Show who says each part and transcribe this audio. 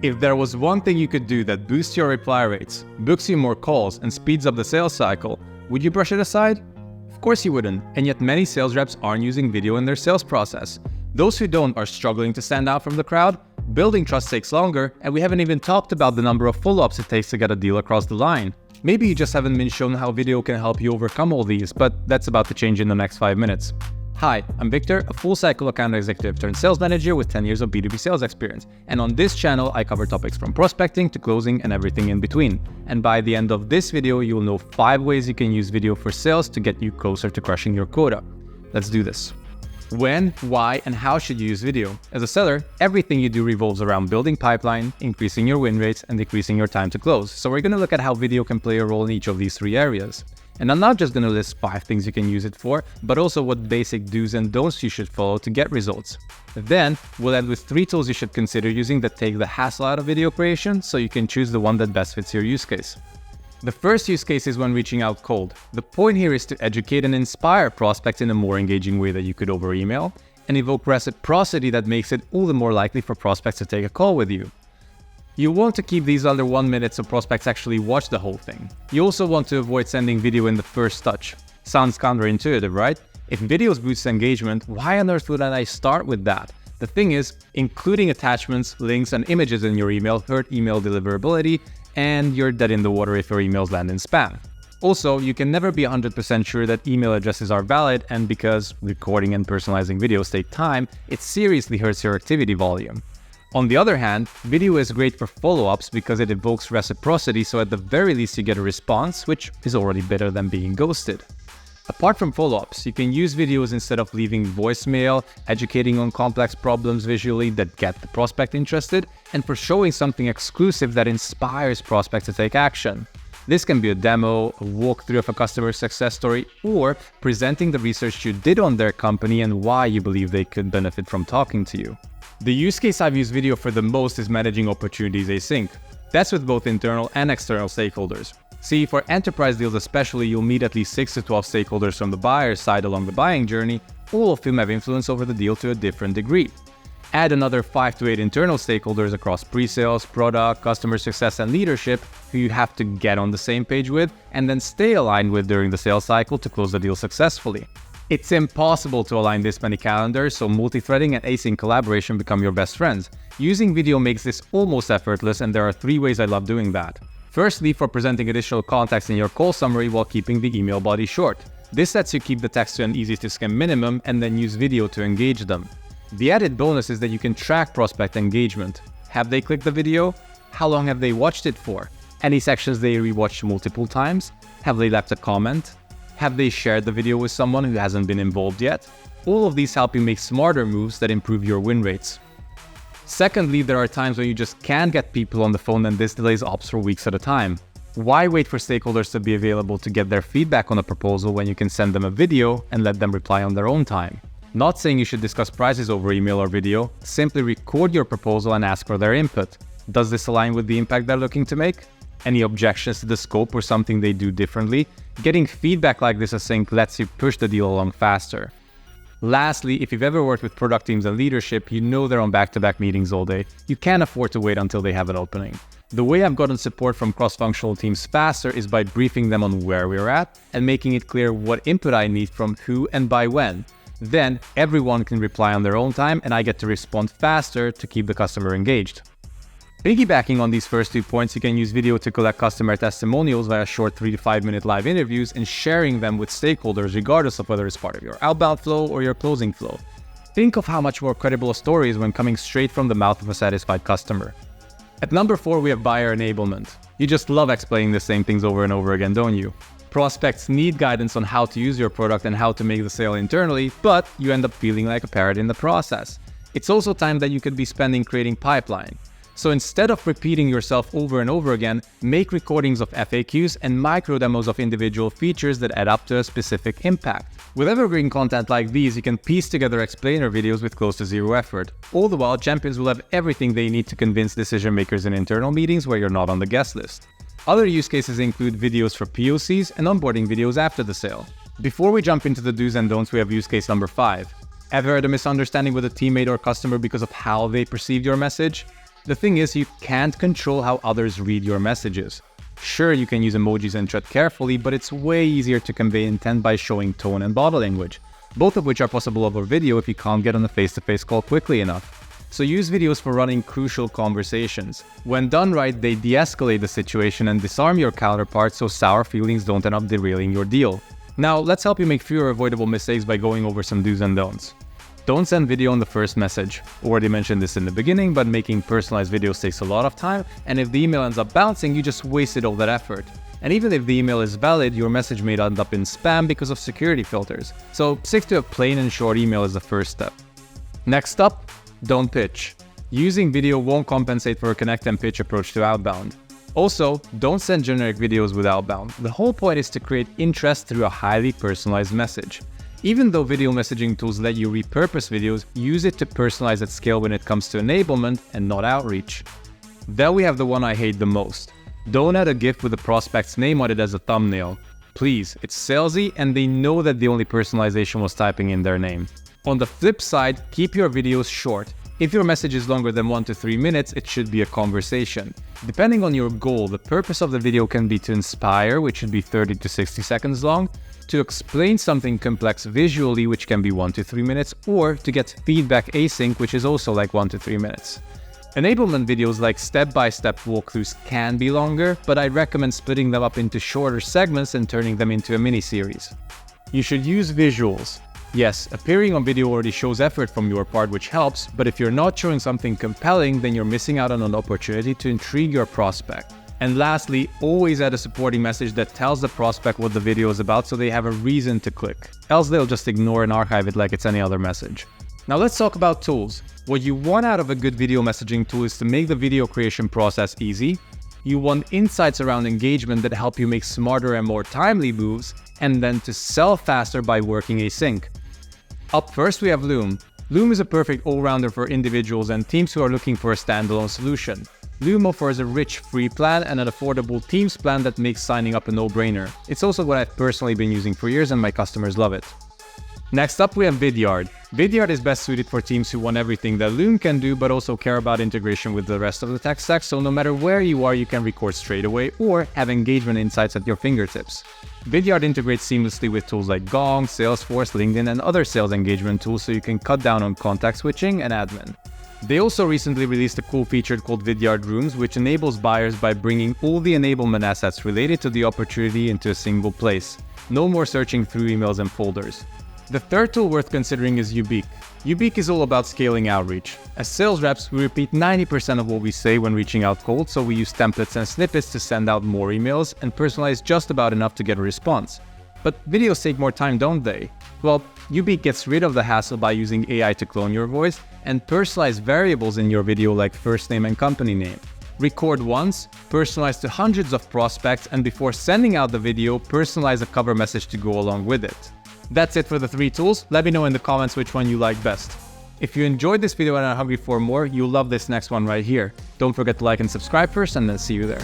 Speaker 1: If there was one thing you could do that boosts your reply rates, books you more calls, and speeds up the sales cycle, would you brush it aside? Of course you wouldn't, and yet many sales reps aren't using video in their sales process. Those who don't are struggling to stand out from the crowd, building trust takes longer, and we haven't even talked about the number of follow-ups it takes to get a deal across the line. Maybe you just haven't been shown how video can help you overcome all these, but that's about to change in the next 5 minutes. Hi, I'm Victor, a full-cycle account executive turned sales manager with 10 years of B2B sales experience. And on this channel, I cover topics from prospecting to closing and everything in between. And by the end of this video, you will know 5 ways you can use video for sales to get you closer to crushing your quota. Let's do this. When, why, and how should you use video? As a seller, everything you do revolves around building pipeline, increasing your win rates, and decreasing your time to close. So we're going to look at how video can play a role in each of these 3 areas. And I'm not just going to list 5 things you can use it for, but also what basic do's and don'ts you should follow to get results. Then, we'll end with 3 tools you should consider using that take the hassle out of video creation so you can choose the one that best fits your use case. The first use case is when reaching out cold. The point here is to educate and inspire prospects in a more engaging way that you could over email, and evoke reciprocity that makes it all the more likely for prospects to take a call with you. You want to keep these under 1 minute so prospects actually watch the whole thing. You also want to avoid sending video in the first touch. Sounds counterintuitive, right? If videos boost engagement, why on earth would I start with that? The thing is, including attachments, links, and images in your email hurt email deliverability, and you're dead in the water if your emails land in spam. Also, you can never be 100% sure that email addresses are valid, and because recording and personalizing videos take time, it seriously hurts your activity volume. On the other hand, video is great for follow-ups because it evokes reciprocity, so at the very least you get a response, which is already better than being ghosted. Apart from follow-ups, you can use videos instead of leaving voicemail, educating on complex problems visually that get the prospect interested, and for showing something exclusive that inspires prospects to take action. This can be a demo, a walkthrough of a customer success story, or presenting the research you did on their company and why you believe they could benefit from talking to you. The use case I've used video for the most is managing opportunities async. That's with both internal and external stakeholders. See, for enterprise deals especially, you'll meet at least 6 to 12 stakeholders from the buyer's side along the buying journey, all of whom have influence over the deal to a different degree. Add another 5 to 8 internal stakeholders across pre-sales, product, customer success, and leadership who you have to get on the same page with and then stay aligned with during the sales cycle to close the deal successfully. It's impossible to align this many calendars, so multi-threading and async collaboration become your best friends. Using video makes this almost effortless, and there are 3 ways I love doing that. Firstly, for presenting additional context in your call summary while keeping the email body short. This lets you keep the text to an easy-to-skim minimum and then use video to engage them. The added bonus is that you can track prospect engagement. Have they clicked the video? How long have they watched it for? Any sections they rewatched multiple times? Have they left a comment? Have they shared the video with someone who hasn't been involved yet? All of these help you make smarter moves that improve your win rates. Secondly, there are times when you just can't get people on the phone and this delays ops for weeks at a time. Why wait for stakeholders to be available to get their feedback on a proposal when you can send them a video and let them reply on their own time? Not saying you should discuss prices over email or video, simply record your proposal and ask for their input. Does this align with the impact they're looking to make? Any objections to the scope or something they do differently? Getting feedback like this async lets you push the deal along faster. Lastly, if you've ever worked with product teams and leadership, you know they're on back-to-back meetings all day. You can't afford to wait until they have an opening. The way I've gotten support from cross-functional teams faster is by briefing them on where we're at and making it clear what input I need from who and by when. Then everyone can reply on their own time and I get to respond faster to keep the customer engaged. Piggybacking on these first 2 points, you can use video to collect customer testimonials via short 3 to 5 minute live interviews and sharing them with stakeholders regardless of whether it's part of your outbound flow or your closing flow. Think of how much more credible a story is when coming straight from the mouth of a satisfied customer. At number 4, we have buyer enablement. You just love explaining the same things over and over again, don't you? Prospects need guidance on how to use your product and how to make the sale internally, but you end up feeling like a parrot in the process. It's also time that you could be spending creating pipeline. So instead of repeating yourself over and over again, make recordings of FAQs and micro demos of individual features that add up to a specific impact. With evergreen content like these, you can piece together explainer videos with close to 0 effort. All the while, champions will have everything they need to convince decision makers in internal meetings where you're not on the guest list. Other use cases include videos for POCs and onboarding videos after the sale. Before we jump into the do's and don'ts, we have use case number 5. Ever had a misunderstanding with a teammate or customer because of how they perceived your message? The thing is, you can't control how others read your messages. Sure, you can use emojis and tread carefully, but it's way easier to convey intent by showing tone and body language, both of which are possible over video if you can't get on a face-to-face call quickly enough. So use videos for running crucial conversations. When done right, they de-escalate the situation and disarm your counterpart so sour feelings don't end up derailing your deal. Now, let's help you make fewer avoidable mistakes by going over some do's and don'ts. Don't send video on the first message. Already mentioned this in the beginning, but making personalized videos takes a lot of time, and if the email ends up bouncing, you just wasted all that effort. And even if the email is valid, your message may end up in spam because of security filters. So stick to a plain and short email is the first step. Next up, don't pitch. Using video won't compensate for a connect and pitch approach to outbound. Also, don't send generic videos with outbound. The whole point is to create interest through a highly personalized message. Even though video messaging tools let you repurpose videos, use it to personalize at scale when it comes to enablement and not outreach. Then we have the one I hate the most. Don't add a GIF with the prospect's name on it as a thumbnail. Please, it's salesy and they know that the only personalization was typing in their name. On the flip side, keep your videos short. If your message is longer than 1 to 3 minutes, it should be a conversation. Depending on your goal, the purpose of the video can be to inspire, which should be 30 to 60 seconds long, to explain something complex visually, which can be 1 to 3 minutes, or to get feedback async, which is also like 1 to 3 minutes. Enablement videos like step-by-step walkthroughs can be longer, but I recommend splitting them up into shorter segments and turning them into a mini-series. You should use visuals. Yes, appearing on video already shows effort from your part, which helps, but if you're not showing something compelling, then you're missing out on an opportunity to intrigue your prospect. And lastly, always add a supporting message that tells the prospect what the video is about so they have a reason to click. Else they'll just ignore and archive it like it's any other message. Now let's talk about tools. What you want out of a good video messaging tool is to make the video creation process easy. You want insights around engagement that help you make smarter and more timely moves, and then to sell faster by working async. Up first we have Loom. Loom is a perfect all-rounder for individuals and teams who are looking for a standalone solution. Loom offers a rich free plan and an affordable Teams plan that makes signing up a no-brainer. It's also what I've personally been using for years and my customers love it. Next up we have Vidyard. Vidyard is best suited for teams who want everything that Loom can do but also care about integration with the rest of the tech stack, so no matter where you are you can record straight away or have engagement insights at your fingertips. Vidyard integrates seamlessly with tools like Gong, Salesforce, LinkedIn and other sales engagement tools so you can cut down on contact switching and admin. They also recently released a cool feature called Vidyard Rooms, which enables buyers by bringing all the enablement assets related to the opportunity into a single place. No more searching through emails and folders. The third tool worth considering is Ubeak. Ubeak is all about scaling outreach. As sales reps, we repeat 90% of what we say when reaching out cold, so we use templates and snippets to send out more emails and personalize just about enough to get a response. But videos take more time, don't they? Well, Ubeak gets rid of the hassle by using AI to clone your voice and personalize variables in your video like first name and company name. Record once, personalize to hundreds of prospects, and before sending out the video, personalize a cover message to go along with it. That's it for the 3 tools. Let me know in the comments which one you like best. If you enjoyed this video and are hungry for more, you'll love this next one right here. Don't forget to like and subscribe first, and then see you there.